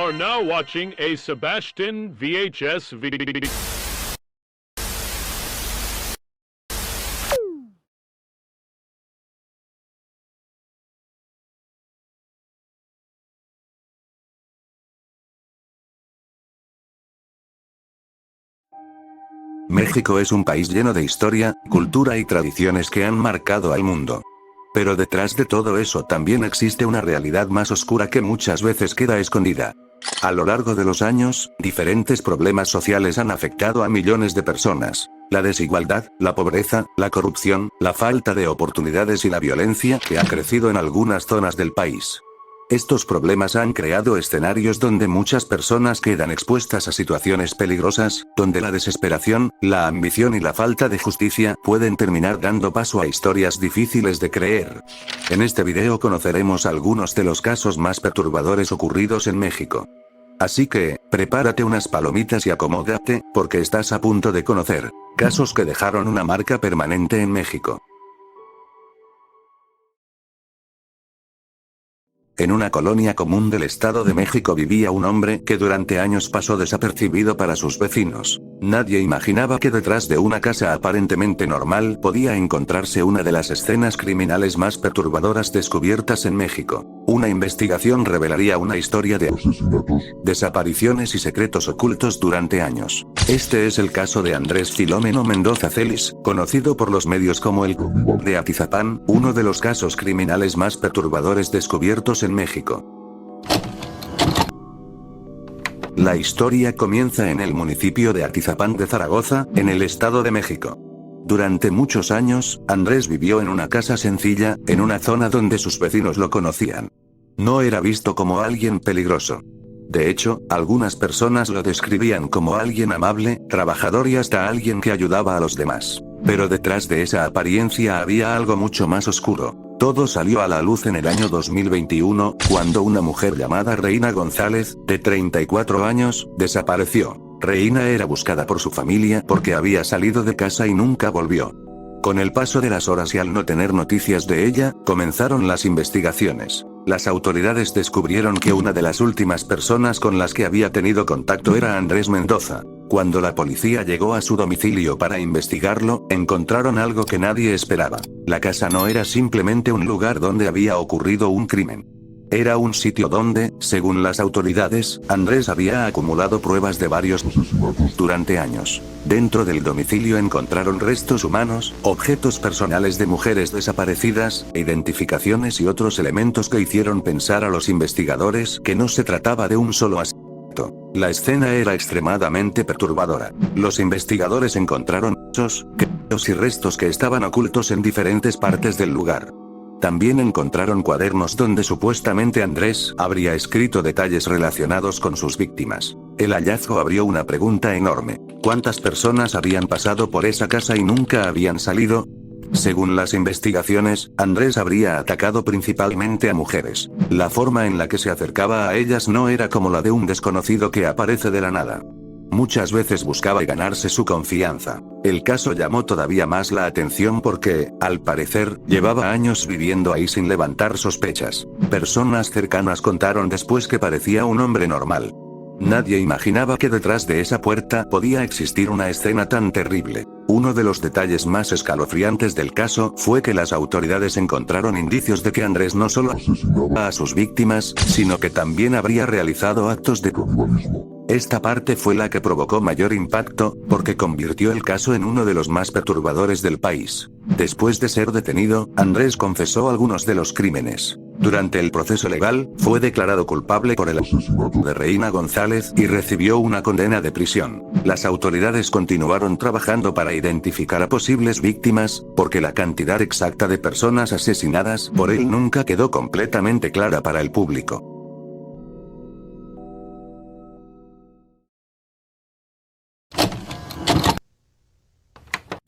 are now watching a Sebastian VHS video. México es un país lleno de historia, cultura y tradiciones que han marcado al mundo. Pero detrás de todo eso también existe una realidad más oscura que muchas veces queda escondida. A lo largo de los años, diferentes problemas sociales han afectado a millones de personas. La desigualdad, la pobreza, la corrupción, la falta de oportunidades y la violencia que ha crecido en algunas zonas del país. Estos problemas han creado escenarios donde muchas personas quedan expuestas a situaciones peligrosas, donde la desesperación, la ambición y la falta de justicia pueden terminar dando paso a historias difíciles de creer. En este video conoceremos algunos de los casos más perturbadores ocurridos en México. Así que, prepárate unas palomitas y acomódate, porque estás a punto de conocer casos que dejaron una marca permanente en México. En una colonia común del Estado de México vivía un hombre que durante años pasó desapercibido para sus vecinos. Nadie imaginaba que detrás de una casa aparentemente normal podía encontrarse una de las escenas criminales más perturbadoras descubiertas en México. Una investigación revelaría una historia de asesinatos, desapariciones y secretos ocultos durante años. Este es el caso de Andrés Filomeno Mendoza Celis, conocido por los medios como el Caníbal de Atizapán, uno de los casos criminales más perturbadores descubiertos en México. La historia comienza en el municipio de Atizapán de Zaragoza, en el Estado de México. Durante muchos años, Andrés vivió en una casa sencilla, en una zona donde sus vecinos lo conocían. No era visto como alguien peligroso. De hecho, algunas personas lo describían como alguien amable, trabajador y hasta alguien que ayudaba a los demás. Pero detrás de esa apariencia había algo mucho más oscuro. Todo salió a la luz en el año 2021, cuando una mujer llamada Reina González, de 34 años, desapareció. Reina era buscada por su familia porque había salido de casa y nunca volvió. Con el paso de las horas y al no tener noticias de ella, comenzaron las investigaciones. Las autoridades descubrieron que una de las últimas personas con las que había tenido contacto era Andrés Mendoza. Cuando la policía llegó a su domicilio para investigarlo, encontraron algo que nadie esperaba. La casa no era simplemente un lugar donde había ocurrido un crimen. Era un sitio donde, según las autoridades, Andrés había acumulado pruebas de varios asesinatos durante años. Dentro del domicilio encontraron restos humanos, objetos personales de mujeres desaparecidas, identificaciones y otros elementos que hicieron pensar a los investigadores que no se trataba de un solo asesinato. La escena era extremadamente perturbadora. Los investigadores encontraron huesos, cristales y restos que estaban ocultos en diferentes partes del lugar. También encontraron cuadernos donde supuestamente Andrés habría escrito detalles relacionados con sus víctimas. El hallazgo abrió una pregunta enorme. ¿Cuántas personas habían pasado por esa casa y nunca habían salido? Según las investigaciones, Andrés habría atacado principalmente a mujeres. La forma en la que se acercaba a ellas no era como la de un desconocido que aparece de la nada. Muchas veces buscaba ganarse su confianza. El caso llamó todavía más la atención porque, al parecer, llevaba años viviendo ahí sin levantar sospechas. Personas cercanas contaron después que parecía un hombre normal. Nadie imaginaba que detrás de esa puerta podía existir una escena tan terrible. Uno de los detalles más escalofriantes del caso fue que las autoridades encontraron indicios de que Andrés no solo asesinaba a sus víctimas, sino que también habría realizado actos de canibalismo. Esta parte fue la que provocó mayor impacto, porque convirtió el caso en uno de los más perturbadores del país. Después de ser detenido, Andrés confesó algunos de los crímenes. Durante el proceso legal, fue declarado culpable por el asesinato de Reina González y recibió una condena de prisión. Las autoridades continuaron trabajando para identificar a posibles víctimas, porque la cantidad exacta de personas asesinadas por él nunca quedó completamente clara para el público.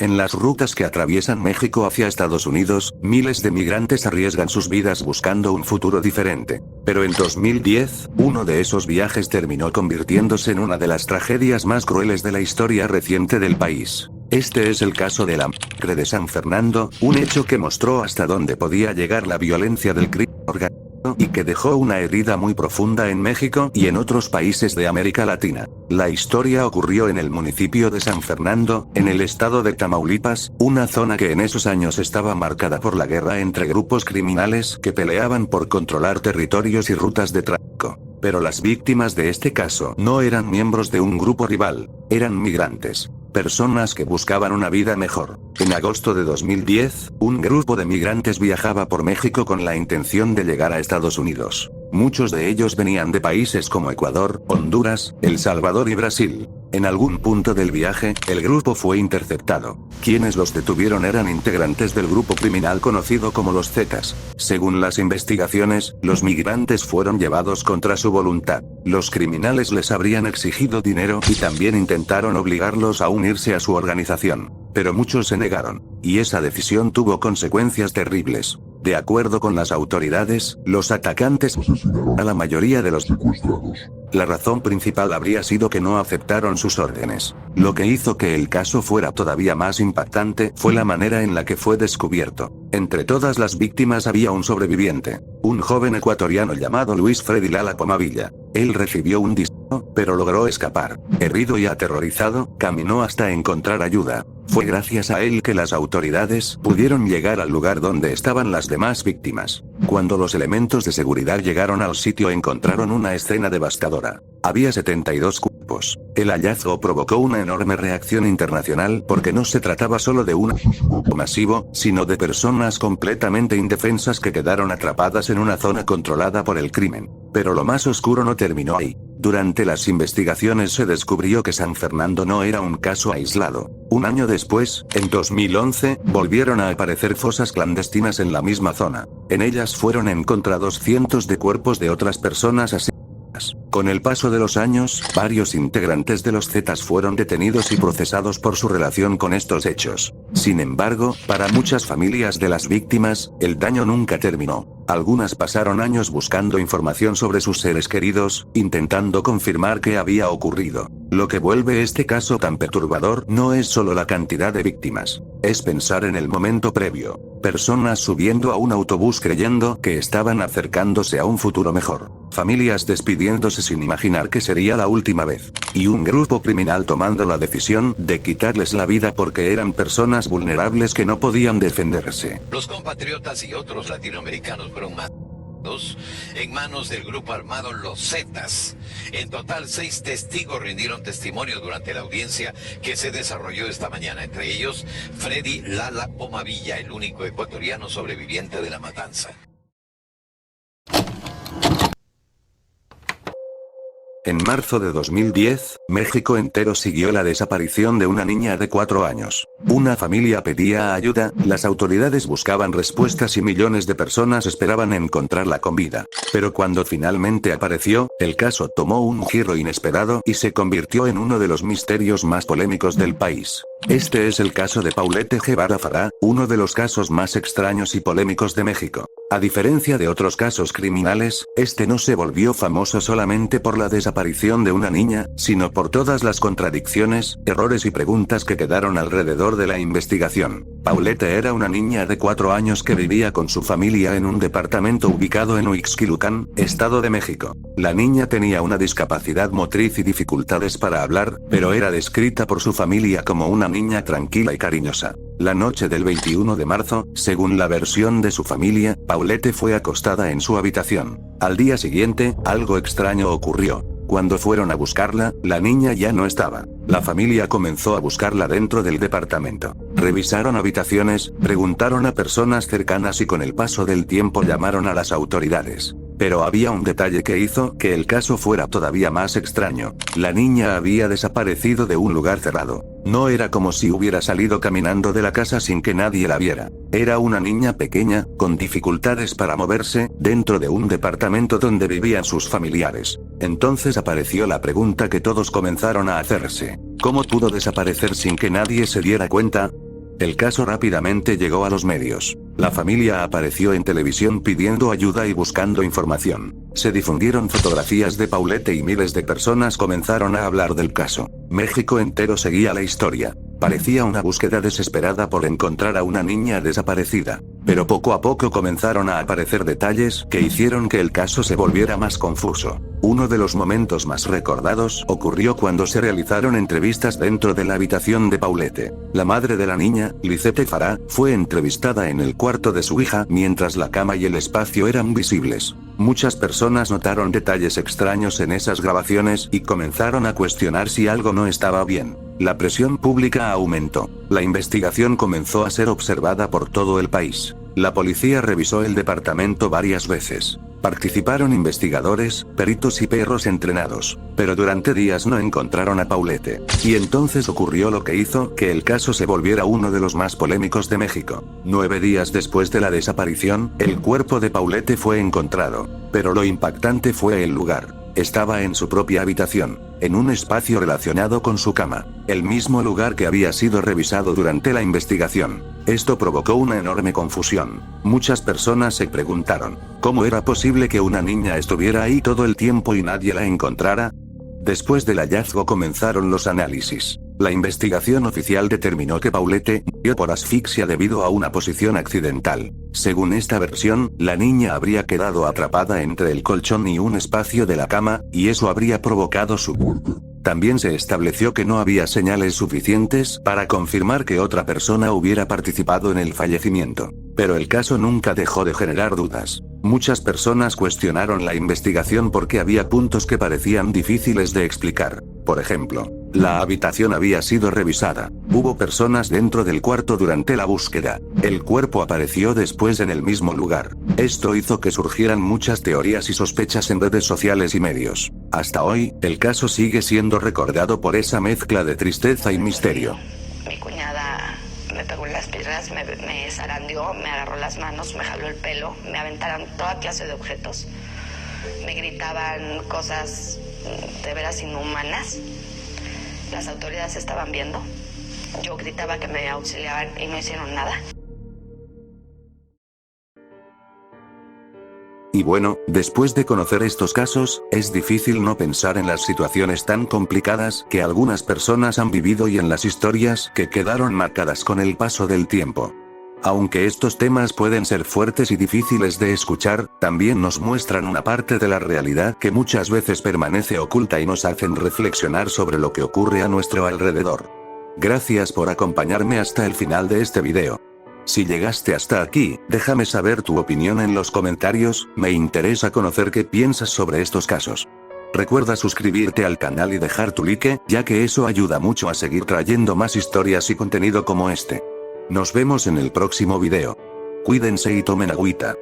En las rutas que atraviesan México hacia Estados Unidos, miles de migrantes arriesgan sus vidas buscando un futuro diferente. Pero en 2010, uno de esos viajes terminó convirtiéndose en una de las tragedias más crueles de la historia reciente del país. Este es el caso de la masacre de San Fernando, un hecho que mostró hasta dónde podía llegar la violencia del crimen organizado. y que dejó una herida muy profunda en México y en otros países de América Latina. La historia ocurrió en el municipio de San Fernando, en el estado de Tamaulipas, una zona que en esos años estaba marcada por la guerra entre grupos criminales que peleaban por controlar territorios y rutas de tráfico. Pero las víctimas de este caso no eran miembros de un grupo rival, eran migrantes. Personas que buscaban una vida mejor. En agosto de 2010, un grupo de migrantes viajaba por México con la intención de llegar a Estados Unidos. Muchos de ellos venían de países como Ecuador, Honduras, El Salvador y Brasil. En algún punto del viaje, el grupo fue interceptado. Quienes los detuvieron eran integrantes del grupo criminal conocido como los Zetas. Según las investigaciones, los migrantes fueron llevados contra su voluntad. Los criminales les habrían exigido dinero y también intentaron obligarlos a unirse a su organización. Pero muchos se negaron, y esa decisión tuvo consecuencias terribles. De acuerdo con las autoridades, los atacantes asesinaron a la mayoría de los secuestrados. La razón principal habría sido que no aceptaron sus órdenes. Lo que hizo que el caso fuera todavía más impactante fue la manera en la que fue descubierto. Entre todas las víctimas había un sobreviviente, un joven ecuatoriano llamado Luis Freddy Lala Pomavilla. Él recibió un disparo, pero logró escapar. Herido y aterrorizado, caminó hasta encontrar ayuda. Fue gracias a él que las autoridades pudieron llegar al lugar donde estaban las demás víctimas. Cuando los elementos de seguridad llegaron al sitio encontraron una escena devastadora. Había 72 cuerpos. El hallazgo provocó una enorme reacción internacional porque no se trataba solo de un asesinato masivo, sino de personas completamente indefensas que quedaron atrapadas en una zona controlada por el crimen. Pero lo más oscuro no terminó ahí. Durante las investigaciones se descubrió que San Fernando no era un caso aislado. Un año después, en 2011, volvieron a aparecer fosas clandestinas en la misma zona. En ellas fueron encontrados cientos de cuerpos de otras personas asesinadas. Con el paso de los años, varios integrantes de los Zetas fueron detenidos y procesados por su relación con estos hechos. Sin embargo, para muchas familias de las víctimas, el daño nunca terminó. Algunas pasaron años buscando información sobre sus seres queridos, intentando confirmar qué había ocurrido. Lo que vuelve este caso tan perturbador no es solo la cantidad de víctimas, es pensar en el momento previo. Personas subiendo a un autobús creyendo que estaban acercándose a un futuro mejor. Familias despidiéndose sin imaginar que sería la última vez. Y un grupo criminal tomando la decisión de quitarles la vida porque eran personas vulnerables que no podían defenderse. Los compatriotas y otros latinoamericanos fueron matados en manos del grupo armado Los Zetas. En total, 6 testigos rindieron testimonio durante la audiencia que se desarrolló esta mañana. Entre ellos, Freddy Lala Pomavilla, el único ecuatoriano sobreviviente de la matanza. En marzo de 2010, México entero siguió la desaparición de una niña de 4 años. Una familia pedía ayuda, las autoridades buscaban respuestas y millones de personas esperaban encontrarla con vida. Pero cuando finalmente apareció, el caso tomó un giro inesperado y se convirtió en uno de los misterios más polémicos del país. Este es el caso de Paulette Guevara Farah, uno de los casos más extraños y polémicos de México. A diferencia de otros casos criminales, este no se volvió famoso solamente por la desaparición de una niña, sino por todas las contradicciones, errores y preguntas que quedaron alrededor de la investigación. Paulette era una niña de 4 años que vivía con su familia en un departamento ubicado en Huixquilucan, Estado de México. La niña tenía una discapacidad motriz y dificultades para hablar, pero era descrita por su familia como una niña tranquila y cariñosa. La noche del 21 de marzo, según la versión de su familia, Paulette fue acostada en su habitación. Al día siguiente, algo extraño ocurrió. Cuando fueron a buscarla, la niña ya no estaba. La familia comenzó a buscarla dentro del departamento. Revisaron habitaciones, preguntaron a personas cercanas y con el paso del tiempo llamaron a las autoridades. Pero había un detalle que hizo que el caso fuera todavía más extraño. La niña había desaparecido de un lugar cerrado. No era como si hubiera salido caminando de la casa sin que nadie la viera. Era una niña pequeña, con dificultades para moverse, dentro de un departamento donde vivían sus familiares. Entonces apareció la pregunta que todos comenzaron a hacerse. ¿Cómo pudo desaparecer sin que nadie se diera cuenta? El caso rápidamente llegó a los medios. La familia apareció en televisión pidiendo ayuda y buscando información. Se difundieron fotografías de Paulette y miles de personas comenzaron a hablar del caso. México entero seguía la historia. Parecía una búsqueda desesperada por encontrar a una niña desaparecida. Pero poco a poco comenzaron a aparecer detalles que hicieron que el caso se volviera más confuso. Uno de los momentos más recordados ocurrió cuando se realizaron entrevistas dentro de la habitación de Paulette. La madre de la niña, Lisette Farah, fue entrevistada en el cuarto de su hija mientras la cama y el espacio eran visibles. Muchas personas notaron detalles extraños en esas grabaciones y comenzaron a cuestionar si algo no estaba bien. La presión pública aumentó. La investigación comenzó a ser observada por todo el país. La policía revisó el departamento varias veces. Participaron investigadores, peritos y perros entrenados. Pero durante días no encontraron a Paulette. Y entonces ocurrió lo que hizo que el caso se volviera uno de los más polémicos de México. 9 días después de la desaparición, el cuerpo de Paulette fue encontrado. Pero lo impactante fue el lugar. Estaba en su propia habitación, en un espacio relacionado con su cama, el mismo lugar que había sido revisado durante la investigación. Esto provocó una enorme confusión. Muchas personas se preguntaron, ¿cómo era posible que una niña estuviera ahí todo el tiempo y nadie la encontrara? Después del hallazgo comenzaron los análisis. La investigación oficial determinó que Paulette murió por asfixia debido a una posición accidental. Según esta versión, la niña habría quedado atrapada entre el colchón y un espacio de la cama, y eso habría provocado su muerte. También se estableció que no había señales suficientes para confirmar que otra persona hubiera participado en el fallecimiento. Pero el caso nunca dejó de generar dudas. Muchas personas cuestionaron la investigación porque había puntos que parecían difíciles de explicar. Por ejemplo, la habitación había sido revisada. Hubo personas dentro del cuarto durante la búsqueda. El cuerpo apareció después en el mismo lugar. Esto hizo que surgieran muchas teorías y sospechas en redes sociales y medios. Hasta hoy, el caso sigue siendo recordado por esa mezcla de tristeza y misterio. Mi cuñada me pegó en las piernas, me zarandeó, me agarró las manos, me jaló el pelo, me aventaron toda clase de objetos. Me gritaban cosas de veras inhumanas. Las autoridades estaban viendo. Yo gritaba que me auxiliaban y no hicieron nada. Y bueno, después de conocer estos casos, es difícil no pensar en las situaciones tan complicadas que algunas personas han vivido y en las historias que quedaron marcadas con el paso del tiempo. Aunque estos temas pueden ser fuertes y difíciles de escuchar, también nos muestran una parte de la realidad que muchas veces permanece oculta y nos hacen reflexionar sobre lo que ocurre a nuestro alrededor. Gracias por acompañarme hasta el final de este video. Si llegaste hasta aquí, déjame saber tu opinión en los comentarios, me interesa conocer qué piensas sobre estos casos. Recuerda suscribirte al canal y dejar tu like, ya que eso ayuda mucho a seguir trayendo más historias y contenido como este. Nos vemos en el próximo video. Cuídense y tomen agüita.